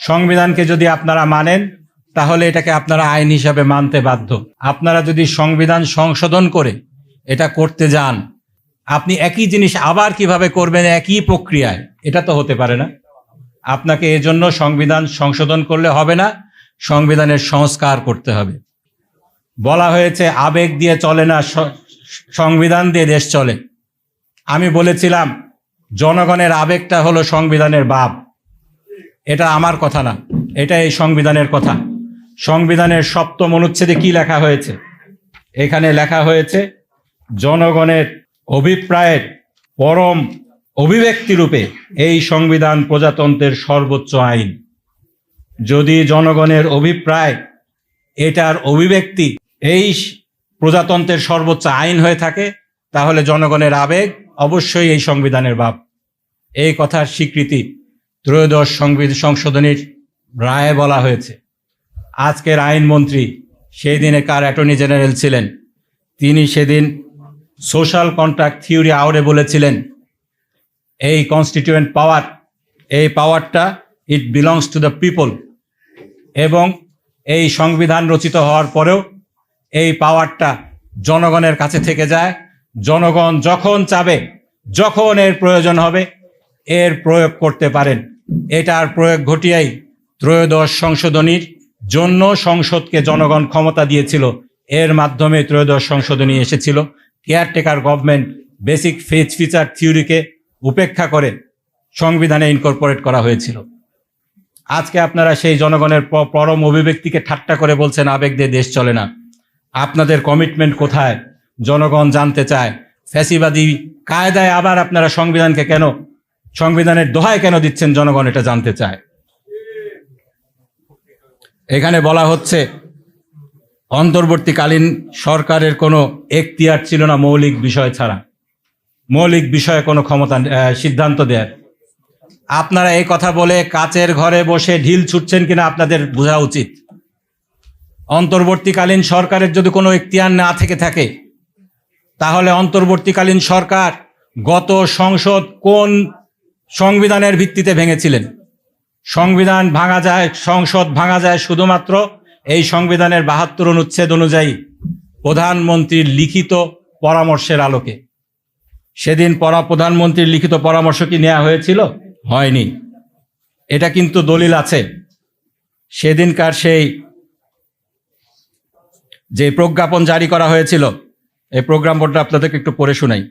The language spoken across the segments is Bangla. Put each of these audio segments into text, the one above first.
সংবিধানকে যদি আপনারা মানেন তাহলে এটাকে আপনারা আইন হিসাবে মানতে বাধ্য। আপনারা যদি সংবিধান সংশোধন করে এটা করতে যান, আপনি একই জিনিস আবার কিভাবে করবেন একই প্রক্রিয়ায়, এটা তো হতে পারে না। আপনাকে এজন্য সংবিধান সংশোধন করলে হবে না, সংবিধানের সংস্কার করতে হবে। বলা হয়েছে আবেগ দিয়ে চলে না, সংবিধান দিয়ে দেশ চলে। আমি বলেছিলাম জনগণের আবেগটা হলো সংবিধানের বাপ। এটা আমার কথা না, এটা এই সংবিধানের কথা। সংবিধানের ৭ম অনুচ্ছেদে কি লেখা হয়েছে? এখানে লেখা হয়েছে জনগণের অভিপ্রায়ের পরম অভিব্যক্তি রূপে এই সংবিধান প্রজাতন্ত্রের সর্বোচ্চ আইন। যদি জনগণের অভিপ্রায় এটার অভিব্যক্তি এই প্রজাতন্ত্রের সর্বোচ্চ আইন হয়ে থাকে, তাহলে জনগণের আবেগ অবশ্যই এই সংবিধানের বাপ। এই কথার স্বীকৃতি ত্রয়োদশ সংশোধনীর রায়ে বলা হয়েছে। আজকের আইনমন্ত্রী সেই দিনেকার অ্যাটর্নি জেনারেল ছিলেন, তিনি সেদিন সোশ্যাল কন্ট্রাক্ট থিওরি আউড়ে বলেছিলেন এই কনস্টিটিউয়েন্ট পাওয়ার, এই পাওয়ারটা ইট বিলংস টু দ্য পিপল। এবং এই সংবিধান রচিত হওয়ার পরেও এই পাওয়ারটা জনগণের কাছে থেকে যায়। জনগণ যখন চাবে, যখন এর প্রয়োজন হবে, এর প্রয়োগ করতে পারেন। এটার প্রয়োগ ঘটিয়াই ত্রয়োদশ সংশোধনীর জন্য সংসদকে জনগণ ক্ষমতা দিয়েছিল। এর মাধ্যমে ত্রয়োদশ সংশোধনী এসেছিল। কেয়ারটেকার গভর্নমেন্ট বেসিক ফিচার থিওরিকে উপেক্ষা করে সংবিধানে ইনকর্পোরেট করা হয়েছিল। আজকে আপনারা সেই জনগণের পরম অভিব্যক্তিকে ঠাট্টা করে বলছেন আবেগ দিয়ে দেশ চলে না। আপনাদের কমিটমেন্ট কোথায় জনগণ জানতে চায়। ফ্যাসিবাদী কায়দায় আবার আপনারা সংবিধানকে কেন, সংবিধানের দোহায় কেন দিচ্ছেন, জনগণ এটা জানতে চায়। এখানে বলা হচ্ছে অন্তর্বর্তীকালীন সরকারের কোনো এখতিয়ার ছিল না মৌলিক বিষয় ছাড়া, মৌলিক বিষয়ে কোনো ক্ষমতা সিদ্ধান্ত দেয়ার। আপনারা এই কথা বলে কাচের ঘরে বসে ঢিল ছুটছেন কিনা আপনাদের বোঝা উচিত। অন্তর্বর্তীকালীন সরকারের যদি কোনো এখতিয়ার না থেকে থাকে, তাহলে অন্তর্বর্তীকালীন সরকার গত সংসদ কোন সংবিধানের ভিত্তিতে ভেঙেছিলেন? সংবিধান ভাঙা যায়, সংসদ ভাঙা যায় শুধুমাত্র এই সংবিধানের ৭২ অনুচ্ছেদ অনুযায়ী প্রধানমন্ত্রীর লিখিত পরামর্শের আলোকে। সেদিন প্রধানমন্ত্রীর লিখিত পরামর্শ কি নেওয়া হয়েছিল? হয়নি। এটা কিন্তু দলিল আছে। সেদিনকার সেই যে প্রজ্ঞাপন জারি করা হয়েছিল, এই প্রজ্ঞাপনটা আপনাদেরকে একটু পড়ে শোনাই।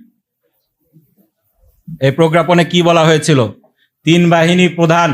এই প্রজ্ঞাপনে কি বলা হয়েছিল? ৩ বাহিনী প্রধান